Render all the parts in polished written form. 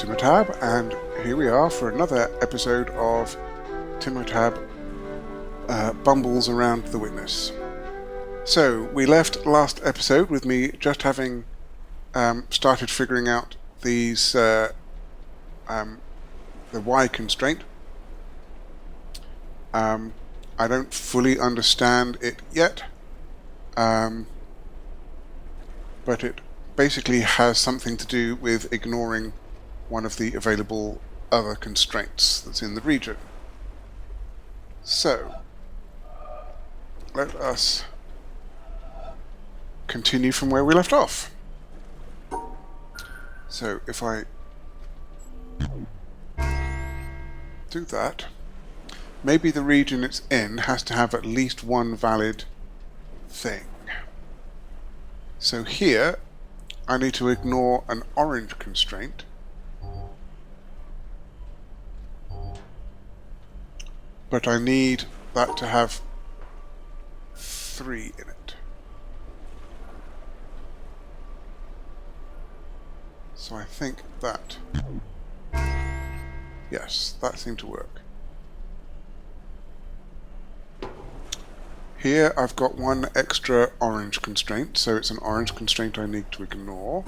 Timotab, and here we are for another episode of Timotab Bumbles Around the Witness. So, we left last episode with me just having started figuring out these the Y constraint. I don't fully understand it yet, but it basically has something to do with ignoring one of the available other constraints that's in the region. So, let us continue from where we left off. So, if I do that, maybe the region it's in has to have at least one valid thing. So here, I need to ignore an orange constraint, but I need that to have 3 in it. So I think that, yes, that seemed to work. Here I've got one extra orange constraint, so it's an orange constraint I need to ignore.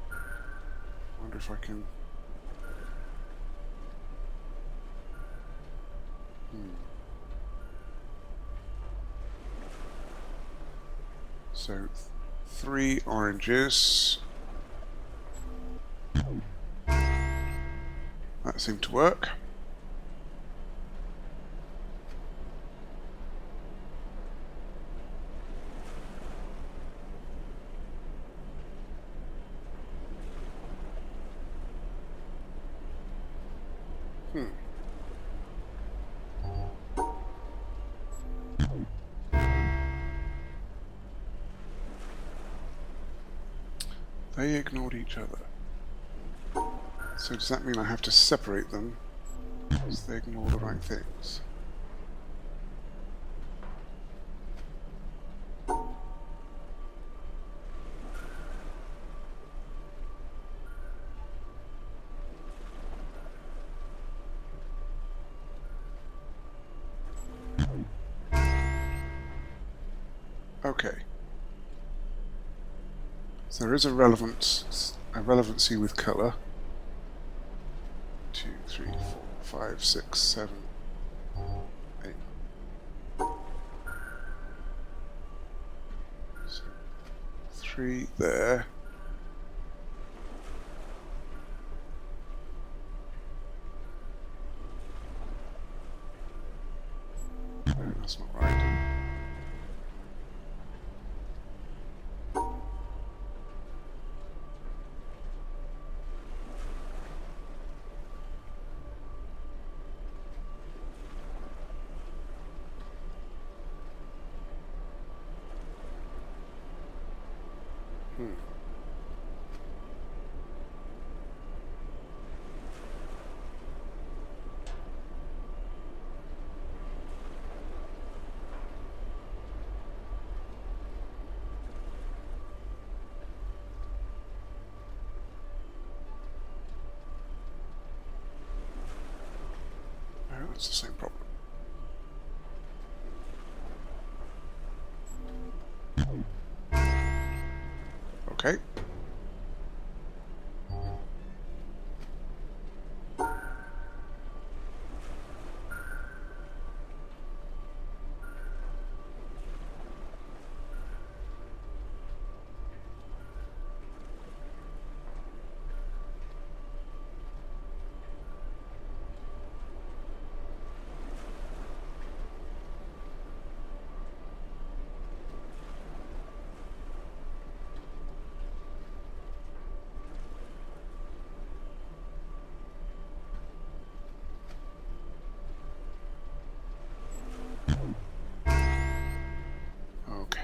I wonder if I can... So, 3 oranges. That seemed to work. They ignored each other. So does that mean I have to separate them because they ignore the right things? Okay. So there is a relevancy with colour. 2, 3, 4, 5, 6, 7, 8. So 3 there. No, that's not right. No, that's the same problem. Okay.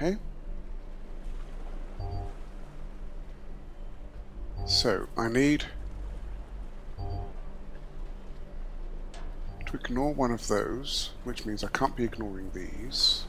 Okay. So I need to ignore one of those, which means I can't be ignoring these.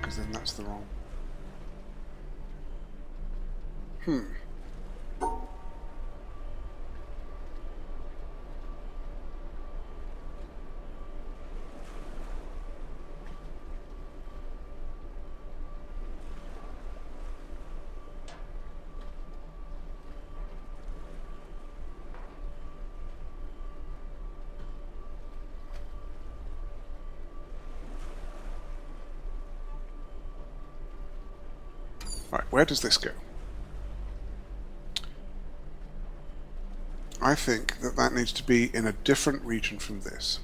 because then that's the wrong. Right, where does this go? I think that that needs to be in a different region from this,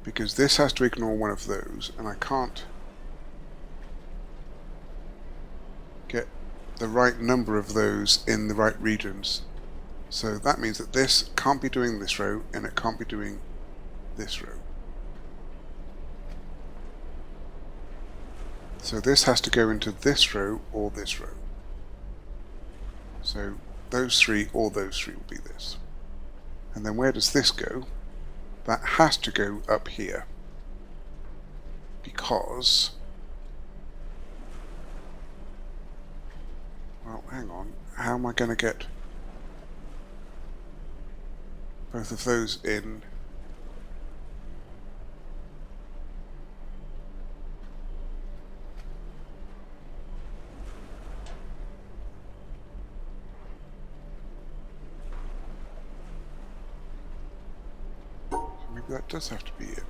because this has to ignore one of those, and I can't get the right number of those in the right regions. So that means that this can't be doing this row, and it can't be doing this row. So this has to go into this row or this row. So those three or those three will be this. And then where does this go? That has to go up here. Because... well, hang on. How am I going to get both of those in? Maybe that does have to be it.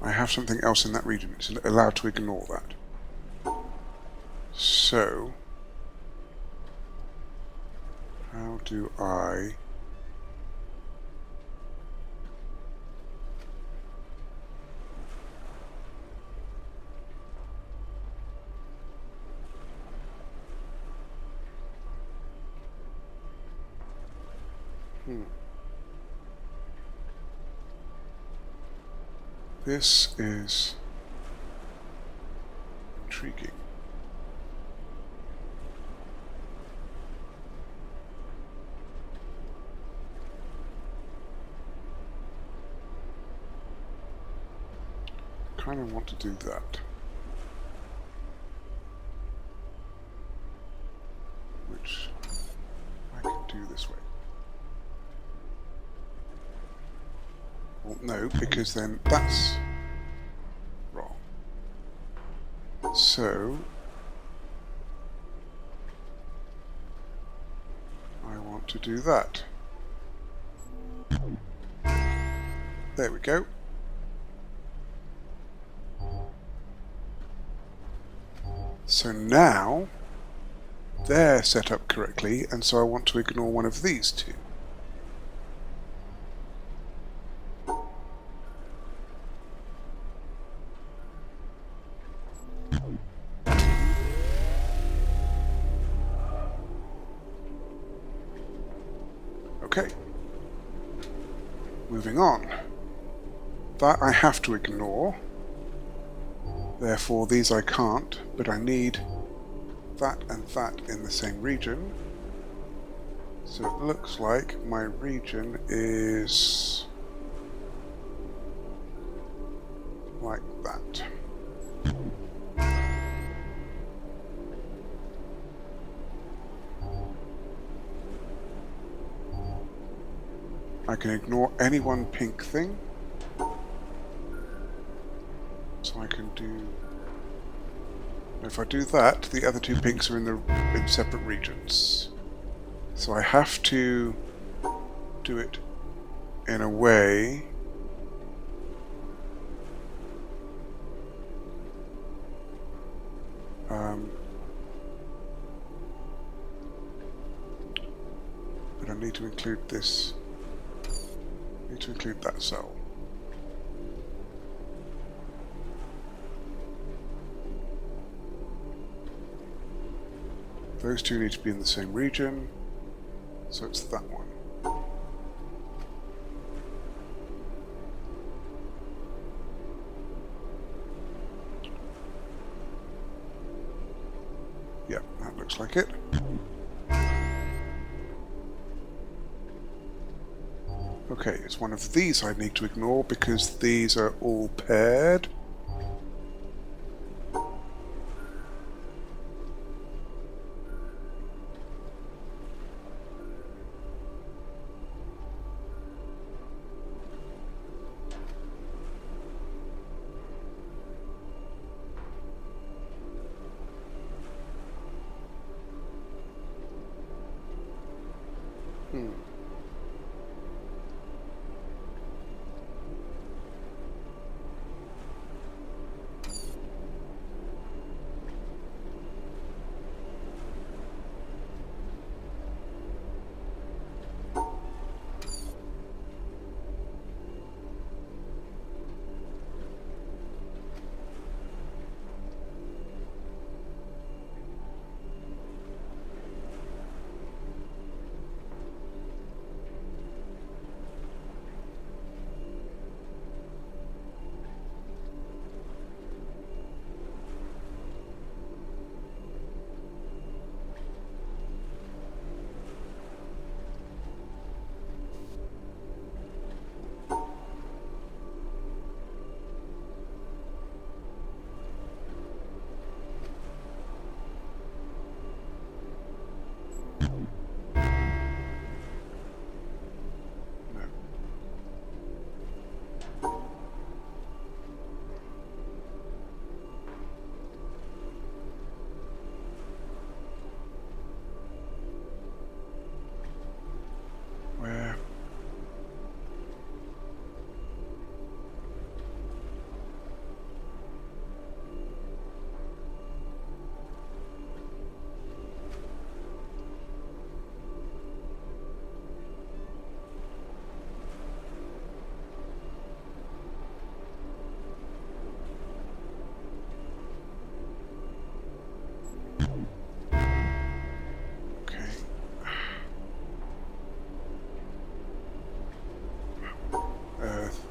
I have something else in that region. It's allowed to ignore that. So, how do I... This is intriguing. I kind of want to do that. Which I can do this way. Well, no, because then that's wrong. So I want to do that. There we go. So now they're set up correctly, and so I want to ignore one of these two. Okay. Moving on. That I have to ignore. Therefore, these I can't, but I need that and that in the same region. So it looks like my region is like that. I can ignore any one pink thing. So I can do... if I do that, the other two pinks are in separate regions. So I have to do it in a way but I need to include this. I need to include that cell. Those two need to be in the same region, so it's that one. Yeah, that looks like it. Okay, it's one of these I need to ignore because these are all paired. Where? Okay. Earth.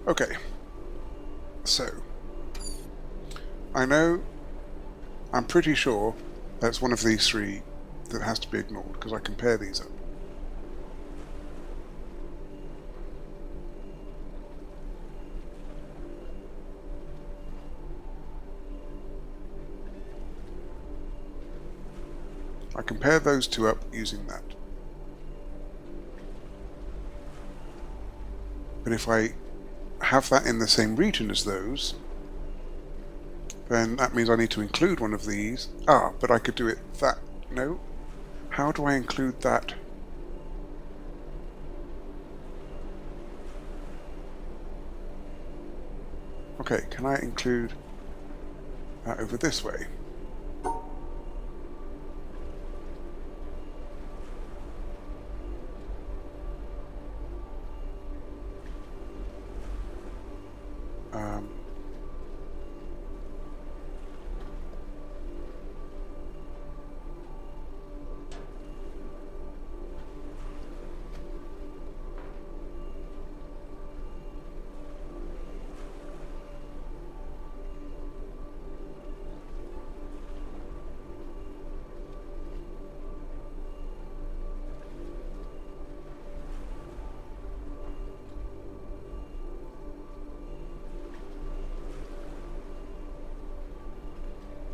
Okay. So, I know, I'm pretty sure that's one of these three that has to be ignored because I compare these up. I compare those two up using that. But if I have that in the same region as those, then that means I need to include one of these. Ah, but I could do it that. No. How do I include that? Okay, can I include that over this way?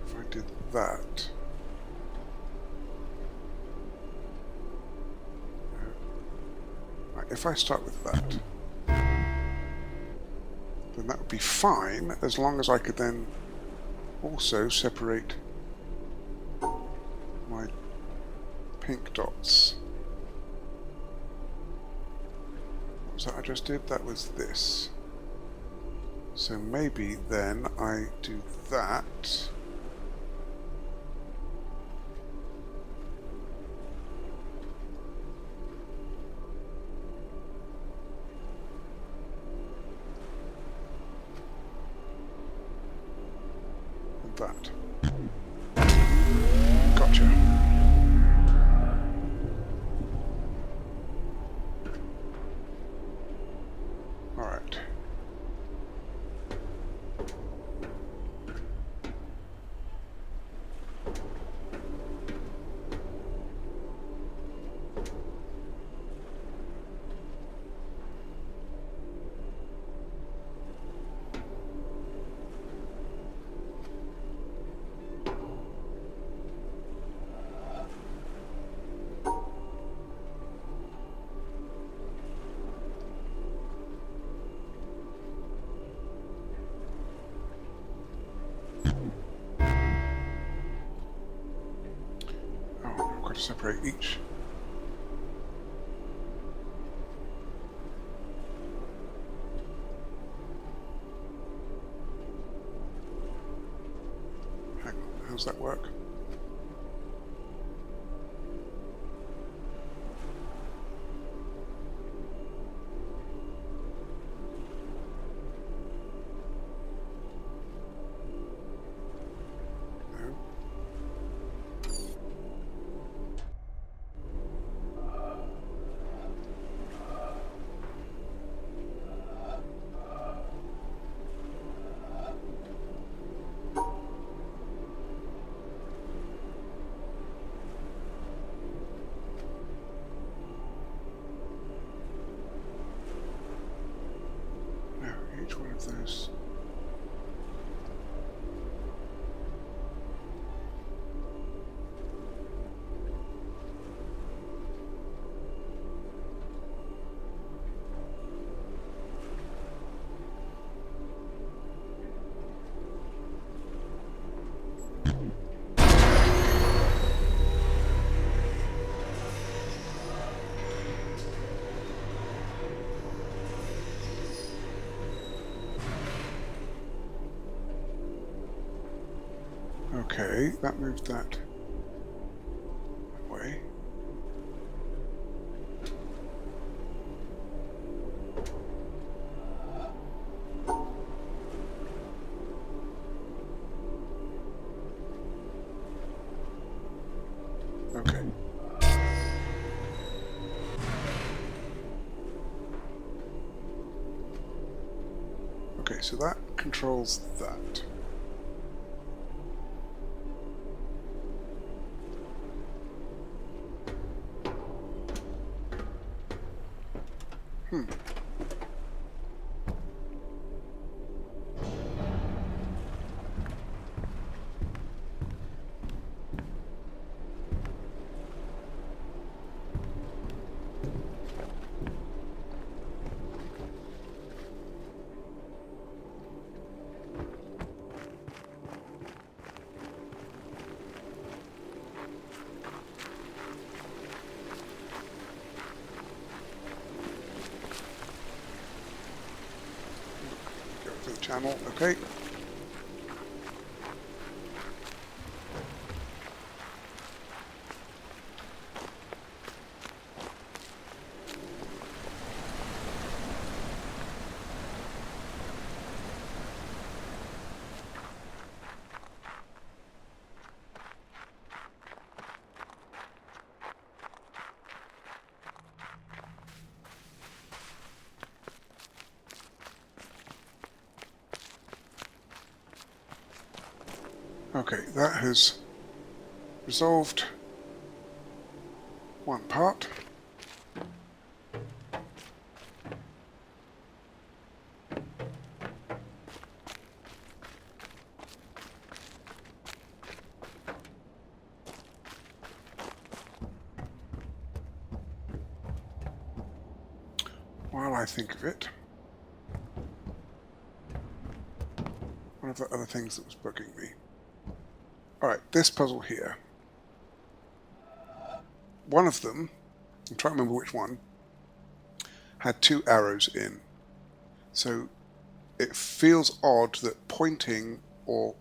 If I did that. Right, if I start with that, then that would be fine, as long as I could then also separate my pink dots. What was that I just did? That was this. So maybe then I do that. that. Gotcha. Alright. To separate each. Hang on, how's that work? Each one of those. Okay, that moved that way. Okay. Okay, so that controls that. Go for the channel, okay. Okay, that has resolved one part. While I think of it, one of the other things that was bugging me. Alright, this puzzle here. One of them, I'm trying to remember which one, had two arrows in. So it feels odd that pointing, or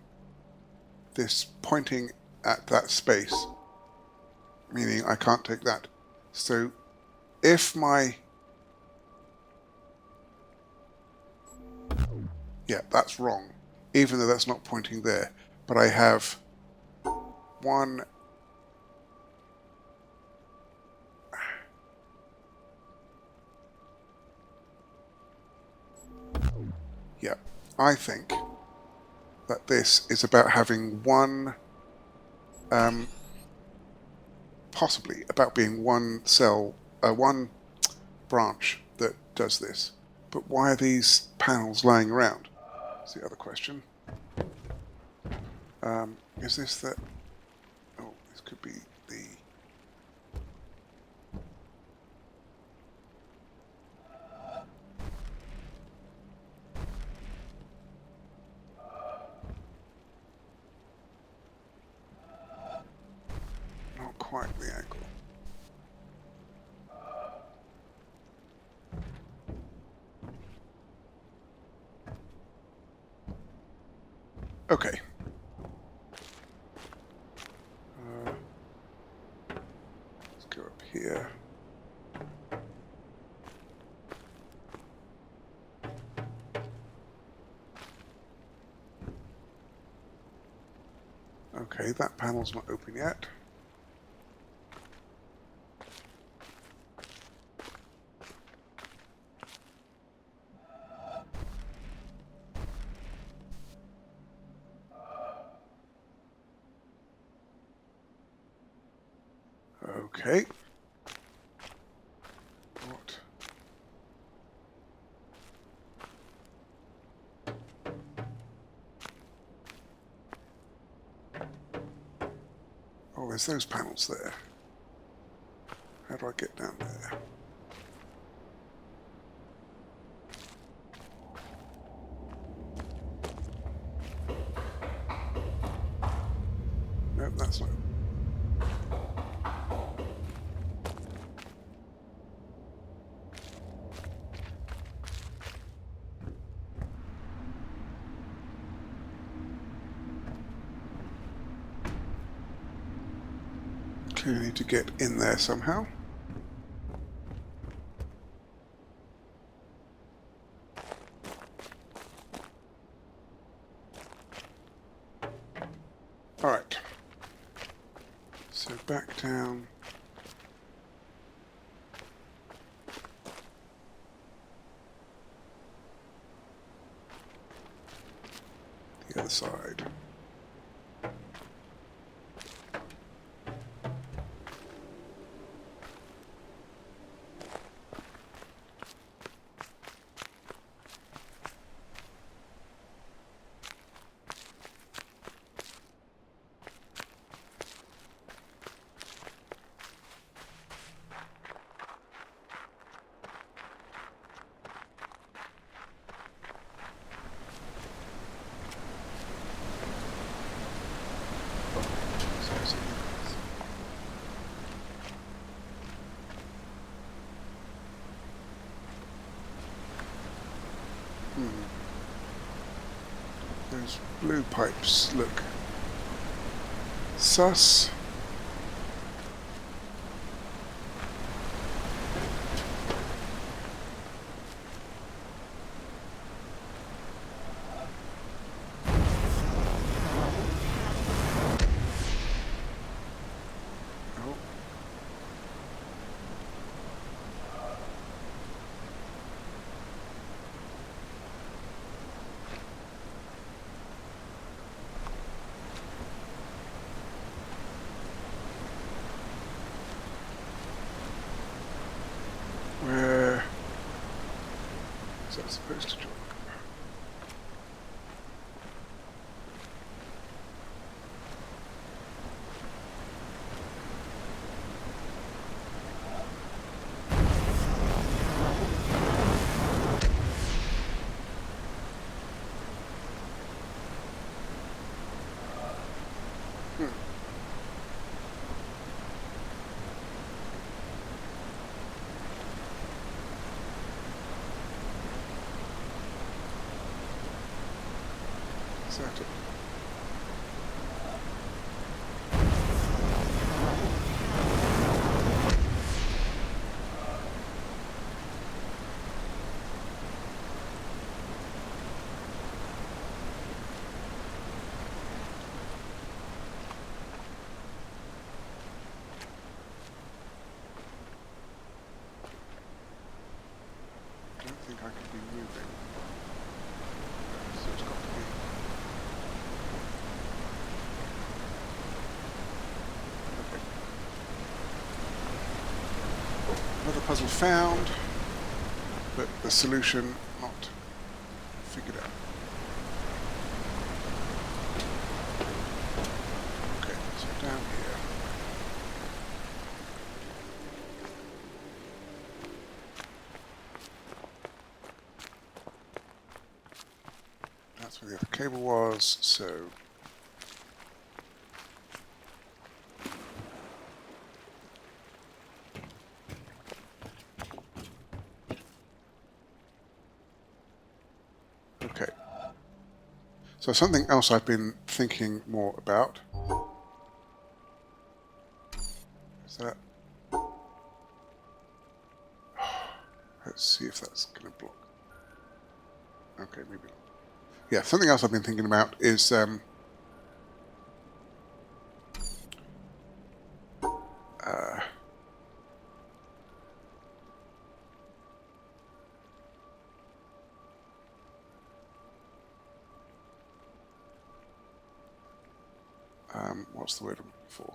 this pointing at that space, meaning I can't take that. So if my... Yeah, that's wrong, even though that's not pointing there. but I have one. Yeah, I think that this is about having one, possibly about being one cell, one branch that does this. But why are these panels lying around? That's the other question. Is this the... Oh, this could be the... Not quite the angle. Okay. Let's go up here. Okay, that panel's not open yet. Okay. What? Oh, there's those panels there. How do I get down there? Nope, that's not. Clearly need to get in there somehow. Alright. So back down. The other side. Those blue pipes look sus. Oh. Where is that supposed to drop? Is that it? could be moving. So it's got to be... Okay. Another puzzle found, but the solution not figured out. Okay, so down here. That's where the other cable was, so... Okay. So something else I've been thinking more about is that... Let's see if that's going to block. Okay, maybe not. Yeah, something else I've been thinking about is what's the word I'm looking for?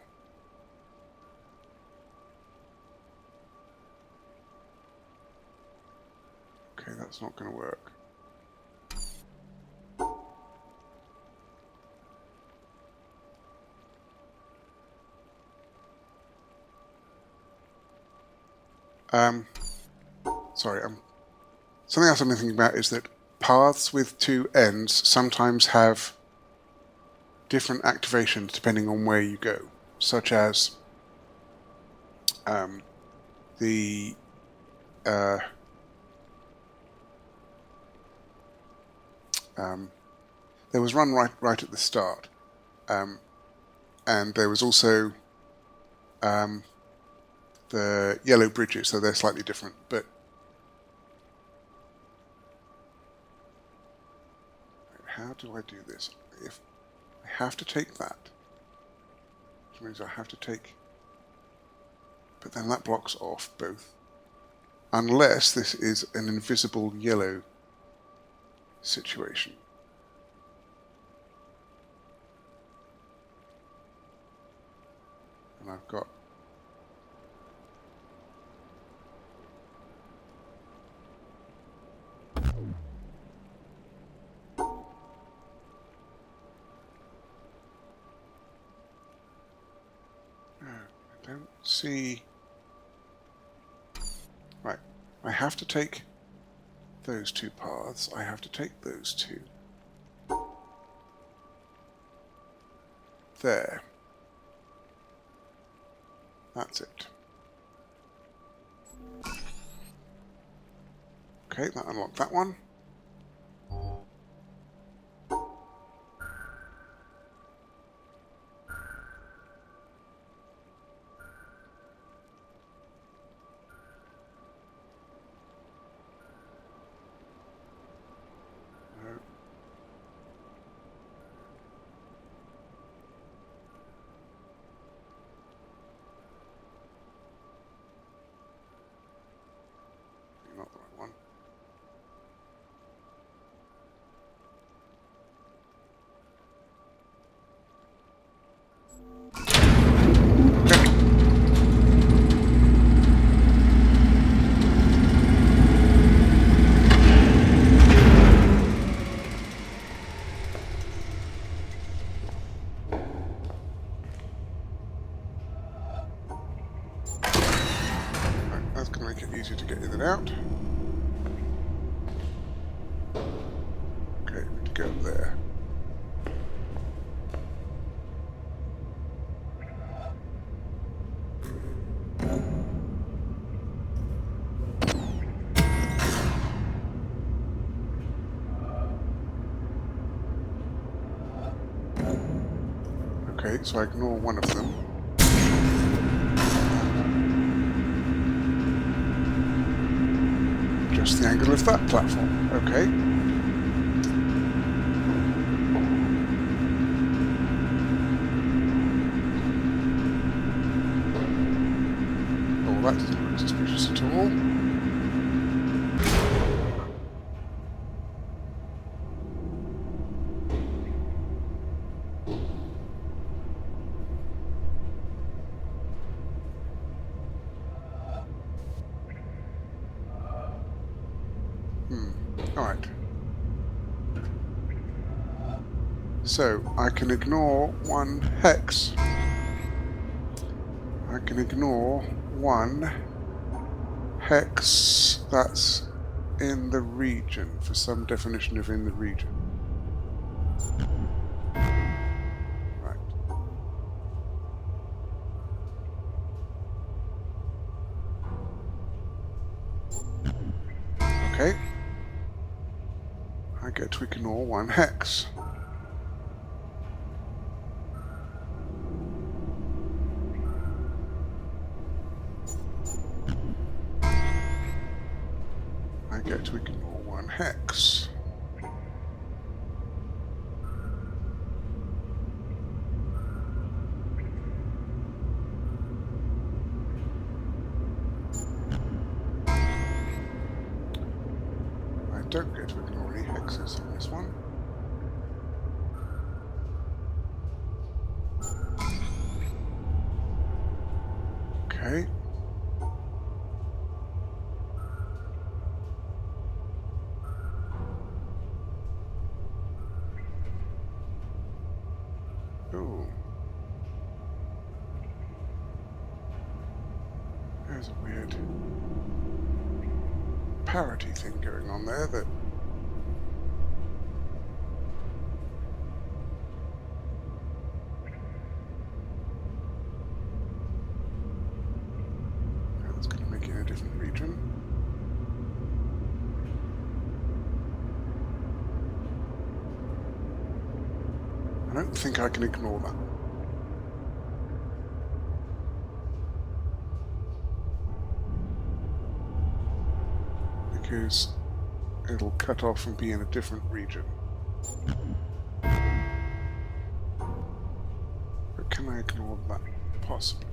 Okay, that's not going to work. Sorry, something else I've been thinking about is that paths with two ends sometimes have different activations depending on where you go, such as the there was one right at the start, and there was also the yellow bridges, so they're slightly different, but how do I do this? If I have to take that, which means I have to take, but then that blocks off both, unless this is an invisible yellow situation. And I've got I don't see... Right, I have to take those two paths, I have to take those two. There. That's it. Okay, that unlocked that one. Not the right one. Right, that's going to make it easier to get in and out. Okay, we need to go up there. Okay, so I ignore one of them. Just the angle of that platform. Okay. Oh, that doesn't look suspicious at all. Alright. So, I can ignore one hex. I can ignore one hex that's in the region, for some definition of in the region. Right. Okay. I get to ignore one hex. I get to ignore one hex. I don't get to ignore any hexes on this one. Okay. Ooh. There's a weird parity thing going on there that that's going to make it in a different region. I don't think I can ignore that. Because it'll cut off and be in a different region. But can I ignore that? Possibly.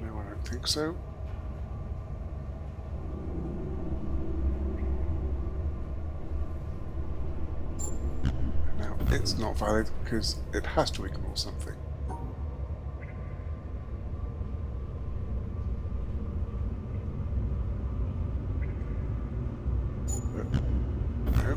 No, I don't think so. And now it's not valid because it has to ignore something. But, no.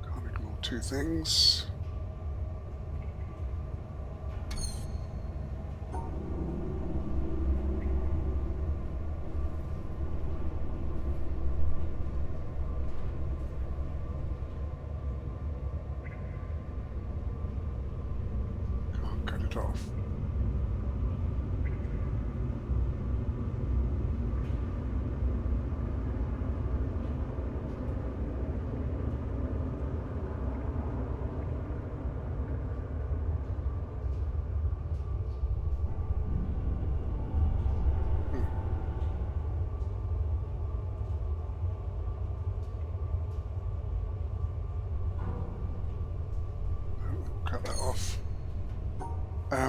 Can't ignore two things. Can't cut it off. Cut that off. Right.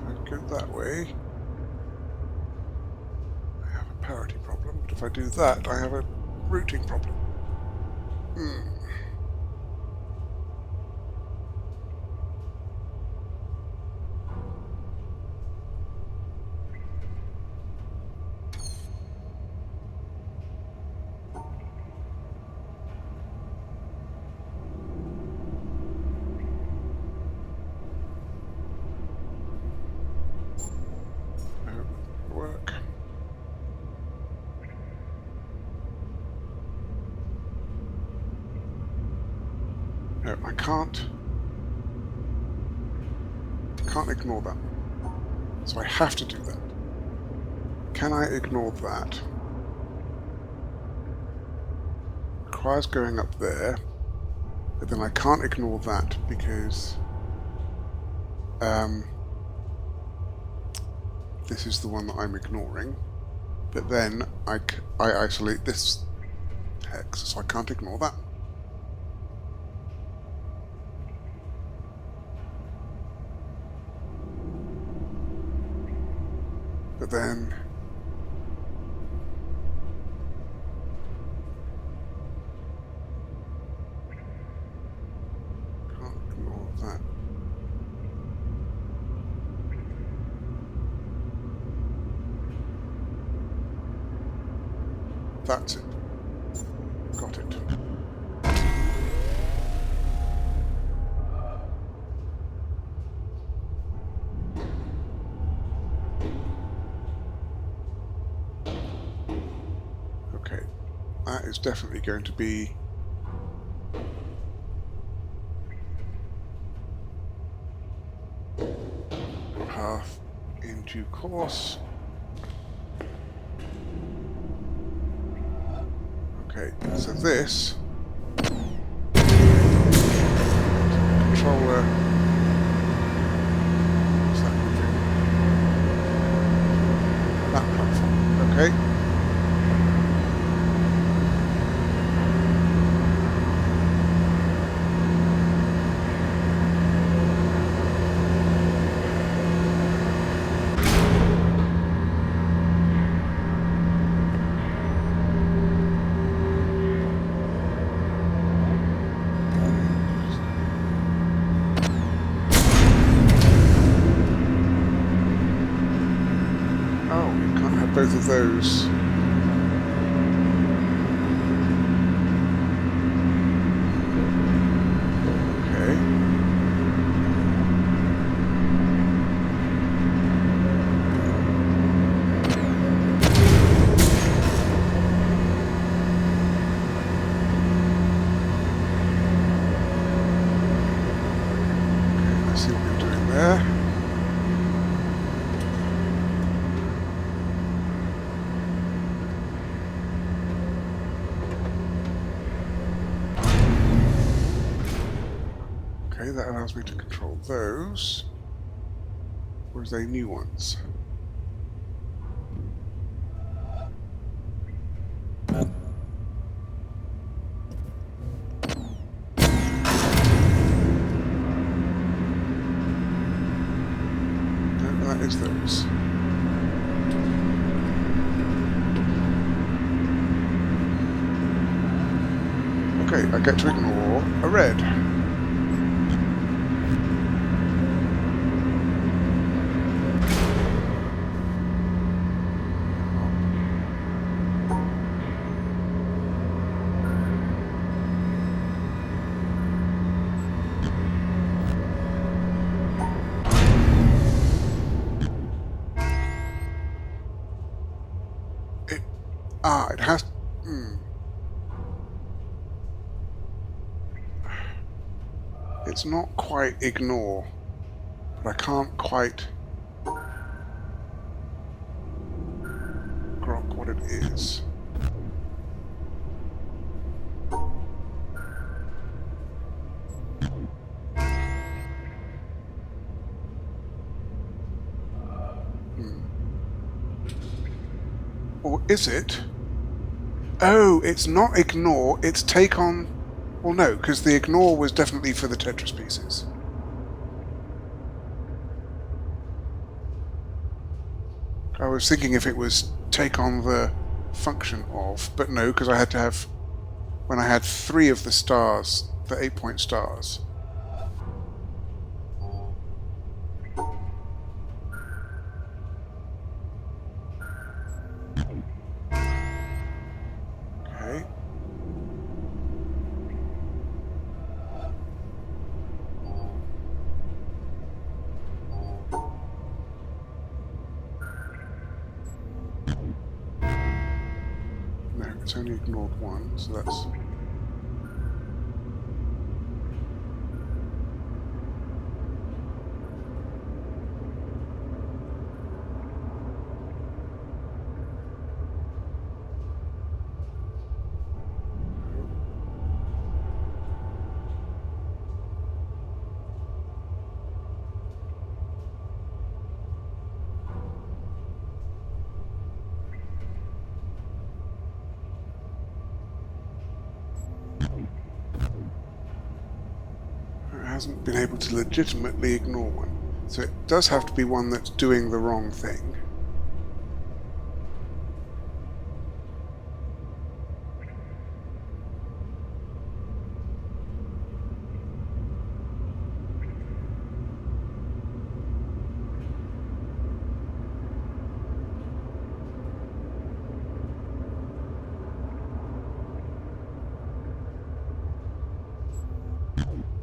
If I go that way, I have a parity problem, but if I do that, I have a routing problem. Work. No, I can't ignore that. So I have to do that. Can I ignore that? Requires going up there, but then I can't ignore that because this is the one that I'm ignoring. But then I isolate this hex, so I can't ignore that. But then can't ignore that. That's it. Got it. Okay. That is definitely going to be a path in due course. Okay, so this controller, what's that moving? That platform. Okay. Oh, you can't have both of those. Okay. I see what you're doing there. Okay, that allows me to control those. Or is they new ones? No, that is those. Okay, I get to ignore a red. It has... It's not quite ignore, but I can't quite grok what it is. Or is it? Oh, it's not ignore, it's take on... Well, no, because the ignore was definitely for the Tetris pieces. I was thinking if it was take on the function of, but no, because I had to have... When I had 3 of the stars, the 8-point stars. Okay. No, it's only ignored 1, so that's... It hasn't been able to legitimately ignore one. So it does have to be one that's doing the wrong thing.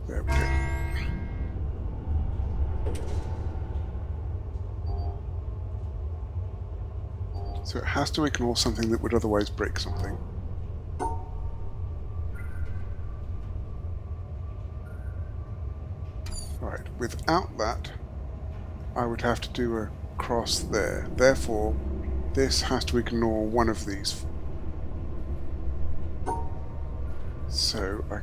There we go. So it has to ignore something that would otherwise break something. Right, without that, I would have to do a cross there. Therefore, this has to ignore one of these. So I...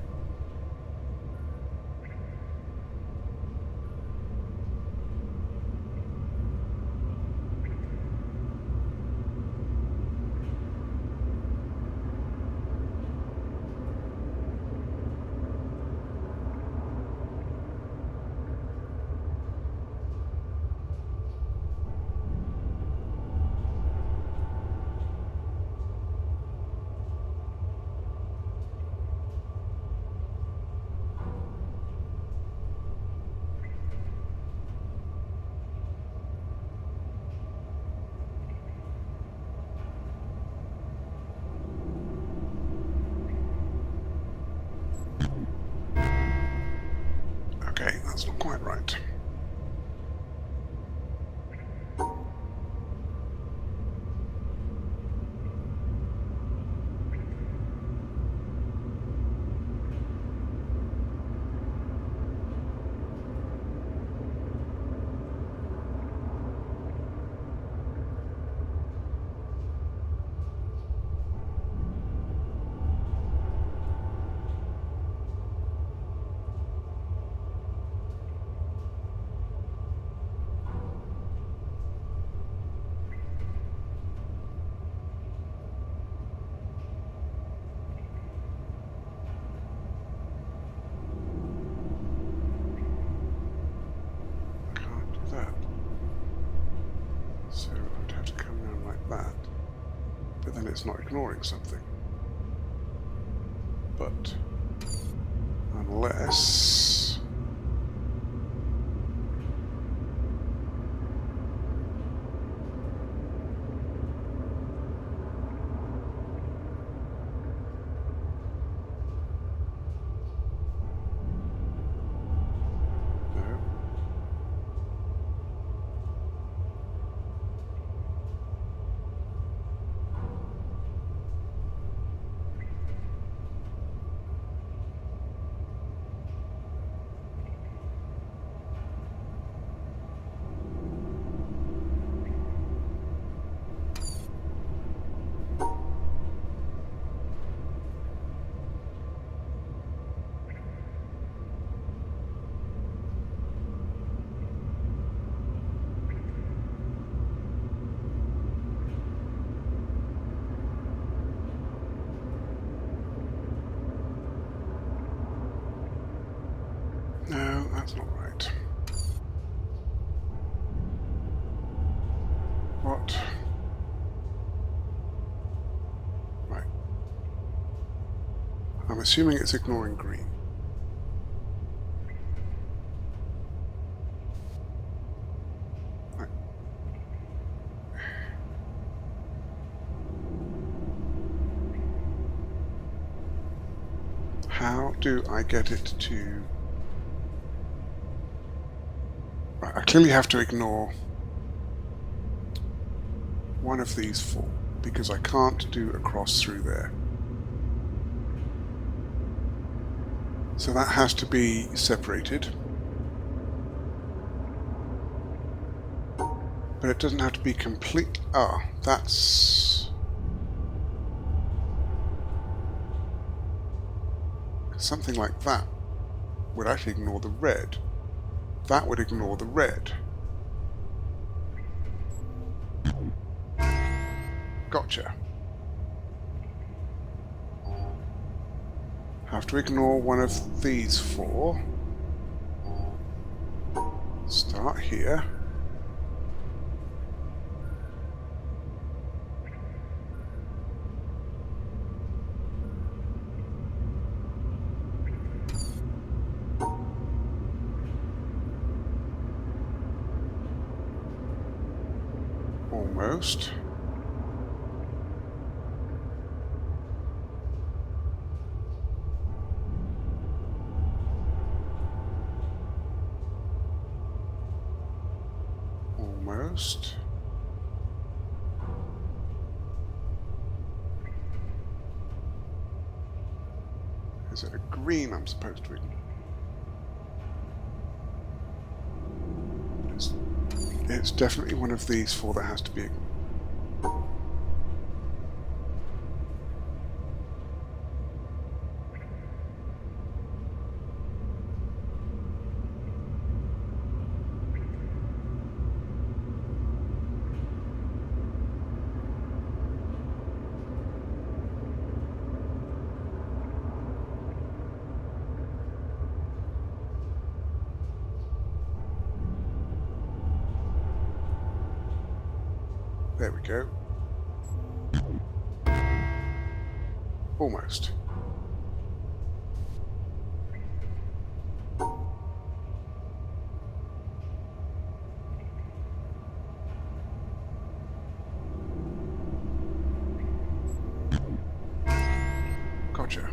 Okay, that's not quite right. Can't do that. So I'd have to come down like that. But then it's not ignoring something. But unless... No. No, that's not right. What? Right. I'm assuming it's ignoring green. Right. How do I get it to... Right, I clearly have to ignore one of these four, because I can't do a cross through there. So that has to be separated. But it doesn't have to be complete... Ah, that's... Something like that would actually ignore the red. That would ignore the red. Gotcha. Have to ignore one of these four. Start here. Almost. Almost. Is it a green I'm supposed to ignore? It's definitely one of these four that has to be ignored. There we go. Almost. Gotcha.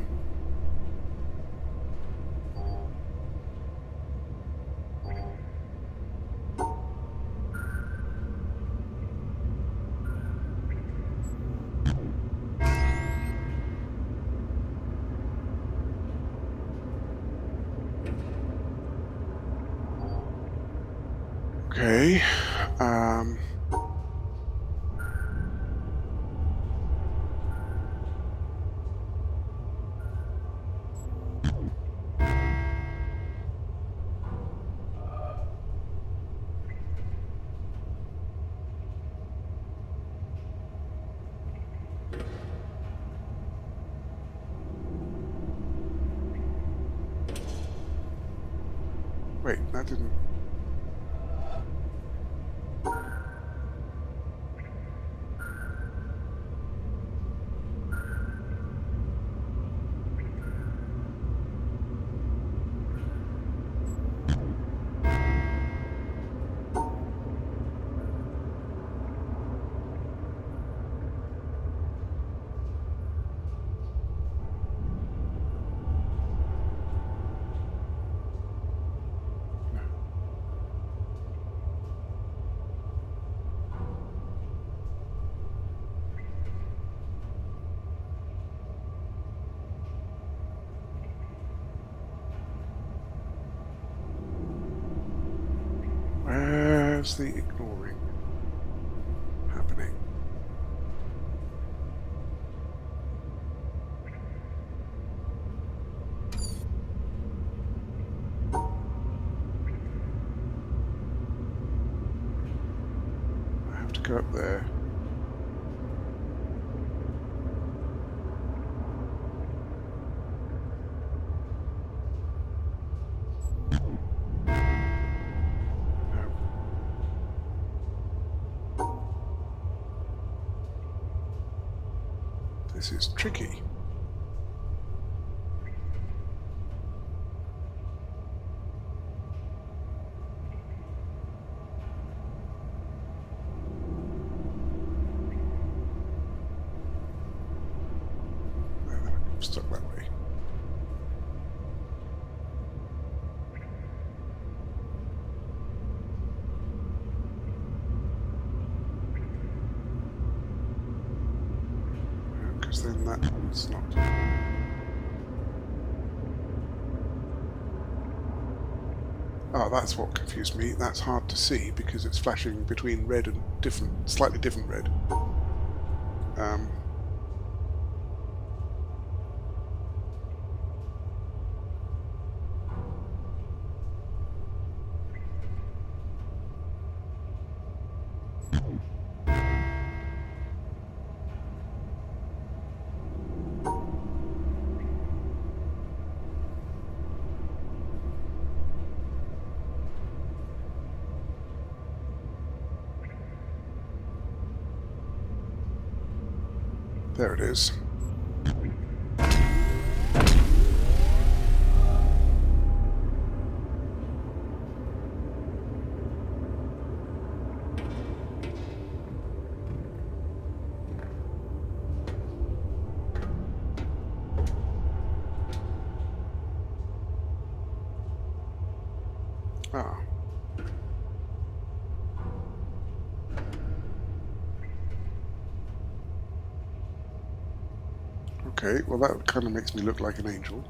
Okay. Wait, that didn't... Where's the ignoring happening? I have to go up there. This is tricky. I'm stuck that way. Because then that's not... Oh, that's what confused me. That's hard to see because it's flashing between red and different, slightly different red. There it is. Ah. Okay, well that kind of makes me look like an angel.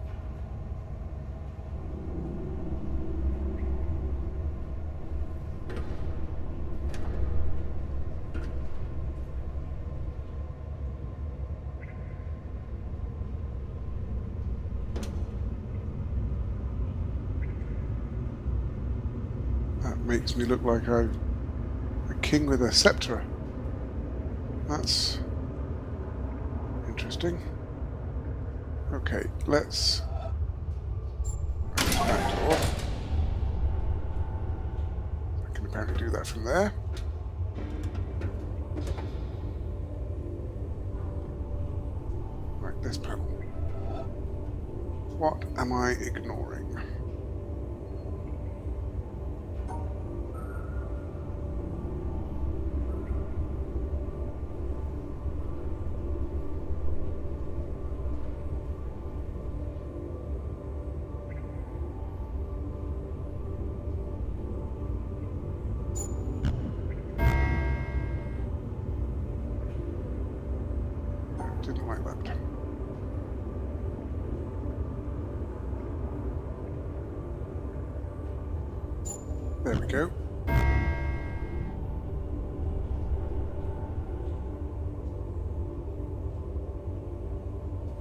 That makes me look like I'm a king with a scepter. That's interesting. Okay, let's open that door. I can apparently do that from there. Right, this panel. What am I ignoring? Didn't like that. There we go.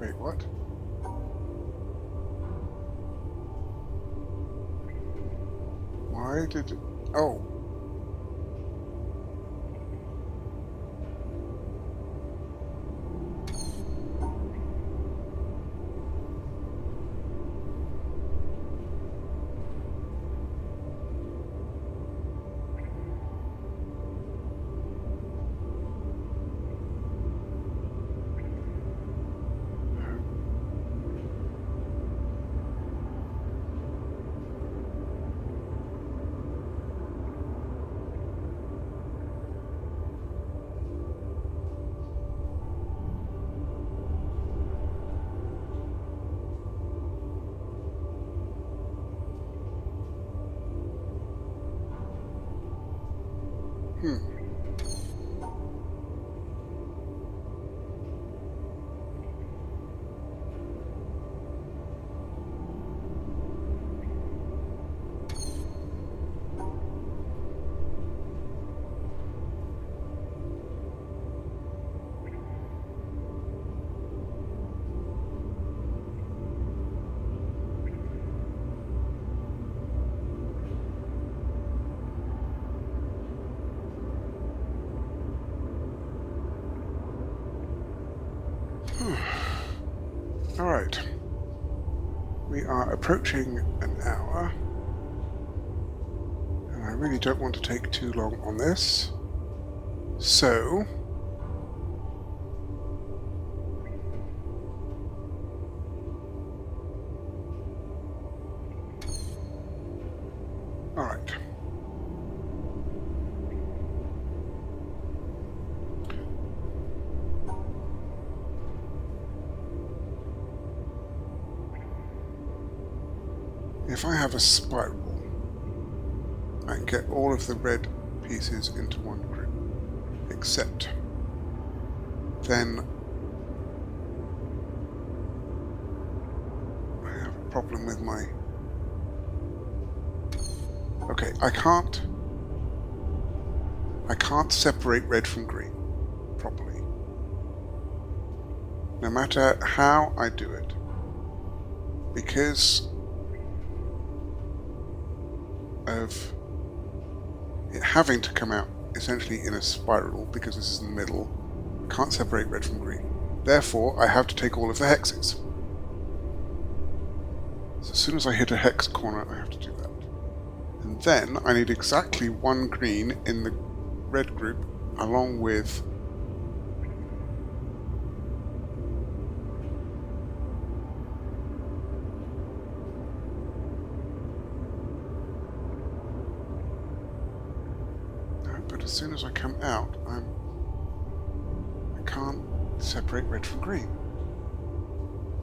Wait, what? Why did it... Oh. Alright. We are approaching an hour. And I really don't want to take too long on this. So... Alright. If I have a spiral, I can get all of the red pieces into one group, except then I have a problem with my... Okay, I can't separate red from green properly. No matter how I do it, because of it having to come out essentially in a spiral, because this is in the middle, I can't separate red from green. Therefore, I have to take all of the hexes. So as soon as I hit a hex corner, I have to do that. And then I need exactly one green in the red group, along with as soon as I come out, I can't separate red from green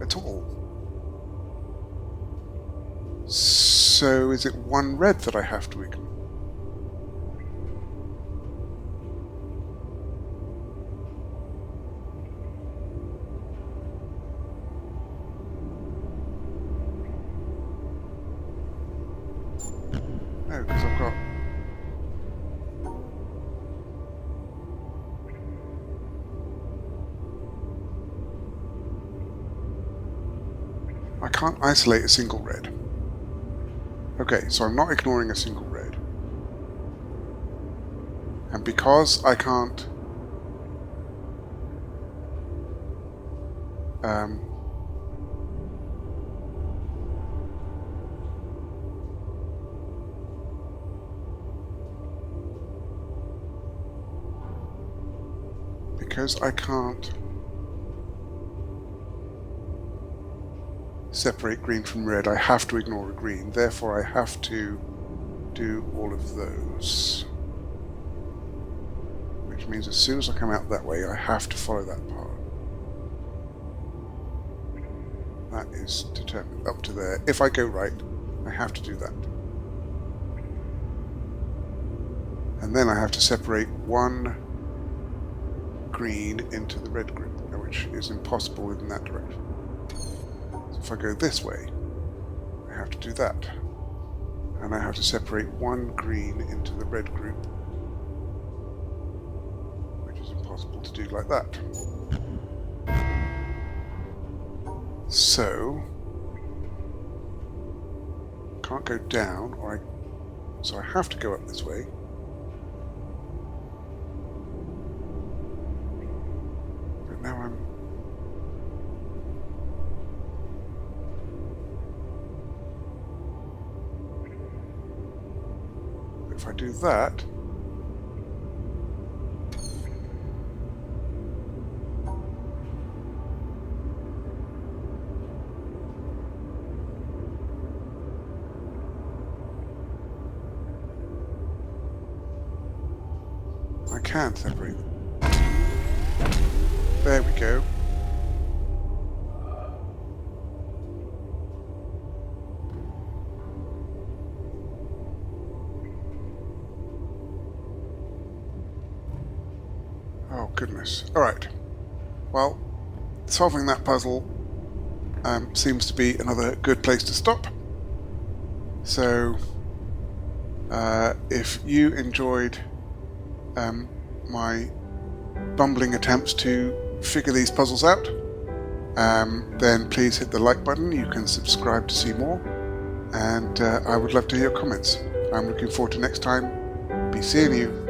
at all. So is it one red that I have to ignore? No, because I've got... I can't isolate a single red. Okay, so I'm not ignoring a single red. And because I can't... because I can't separate green from red, I have to ignore a green. Therefore, I have to do all of those. Which means as soon as I come out that way, I have to follow that path. That is determined up to there. If I go right, I have to do that. And then I have to separate one green into the red group, which is impossible in that direction. So if I go this way, I have to do that. And I have to separate one green into the red group, which is impossible to do like that. So, can't go down, so I have to go up this way. But now I'm... If I do that... I can separate them. There we go. Oh goodness. Alright. Well, solving that puzzle seems to be another good place to stop. So, if you enjoyed my bumbling attempts to figure these puzzles out, then please hit the like button. You can subscribe to see more, and I would love to hear your comments. I'm looking forward to next time. Be seeing you.